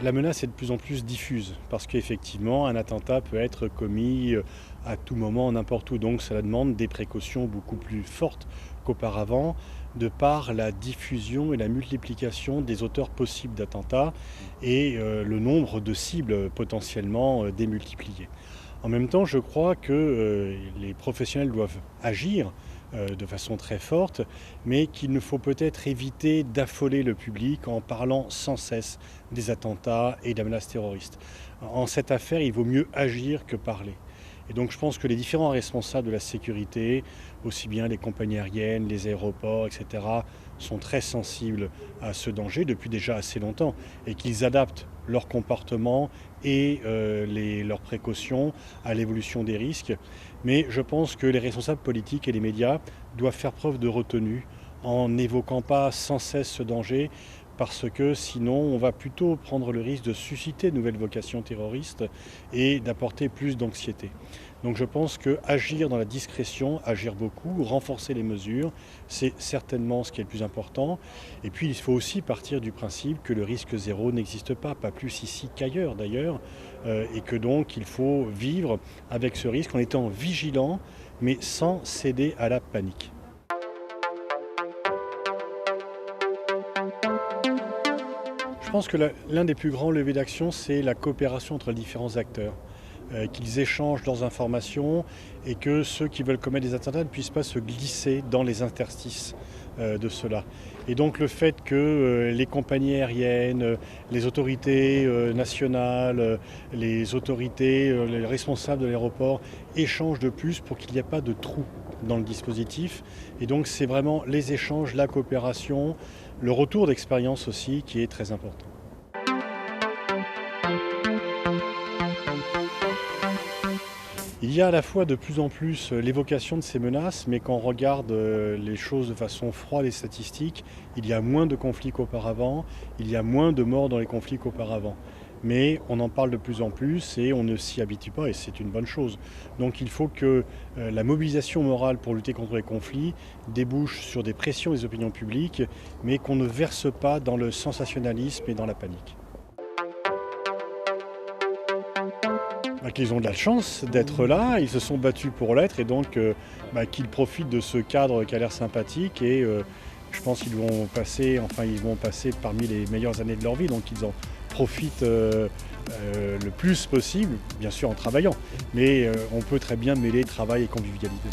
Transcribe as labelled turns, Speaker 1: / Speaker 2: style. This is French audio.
Speaker 1: La menace est de plus en plus diffuse parce qu'effectivement, un attentat peut être commis à tout moment, n'importe où. Donc cela demande des précautions beaucoup plus fortes qu'auparavant, de par la diffusion et la multiplication des auteurs possibles d'attentats et le nombre de cibles potentiellement démultipliées. En même temps, je crois que les professionnels doivent agir de façon très forte, mais qu'il ne faut peut-être éviter d'affoler le public en parlant sans cesse des attentats et de la menace terroriste. En cette affaire, il vaut mieux agir que parler. Et donc je pense que les différents responsables de la sécurité, aussi bien les compagnies aériennes, les aéroports, etc., sont très sensibles à ce danger depuis déjà assez longtemps et qu'ils adaptent leur comportement et leurs précautions à l'évolution des risques. Mais je pense que les responsables politiques et les médias doivent faire preuve de retenue en n'évoquant pas sans cesse ce danger, parce que sinon on va plutôt prendre le risque de susciter de nouvelles vocations terroristes et d'apporter plus d'anxiété. Donc je pense qu'agir dans la discrétion, agir beaucoup, renforcer les mesures, c'est certainement ce qui est le plus important. Et puis il faut aussi partir du principe que le risque zéro n'existe pas plus ici qu'ailleurs d'ailleurs, et que donc il faut vivre avec ce risque en étant vigilant, mais sans céder à la panique. Je pense que l'un des plus grands leviers d'action, c'est la coopération entre les différents acteurs. Qu'ils échangent leurs informations et que ceux qui veulent commettre des attentats ne puissent pas se glisser dans les interstices de cela. Et donc le fait que les compagnies aériennes, les autorités nationales, les autorités, les responsables de l'aéroport échangent de plus pour qu'il n'y ait pas de trou dans le dispositif. Et donc c'est vraiment les échanges, la coopération, le retour d'expérience aussi qui est très important. Il y a à la fois de plus en plus l'évocation de ces menaces, mais quand on regarde les choses de façon froide et statistique, il y a moins de conflits qu'auparavant, il y a moins de morts dans les conflits qu'auparavant. Mais on en parle de plus en plus et on ne s'y habitue pas et c'est une bonne chose. Donc il faut que la mobilisation morale pour lutter contre les conflits débouche sur des pressions des opinions publiques, mais qu'on ne verse pas dans le sensationnalisme et dans la panique. Qu'ils ont de la chance d'être là, ils se sont battus pour l'être et donc qu'ils profitent de ce cadre qui a l'air sympathique et je pense qu'ils vont passer parmi les meilleures années de leur vie, donc ils en profitent le plus possible, bien sûr en travaillant, mais on peut très bien mêler travail et convivialité.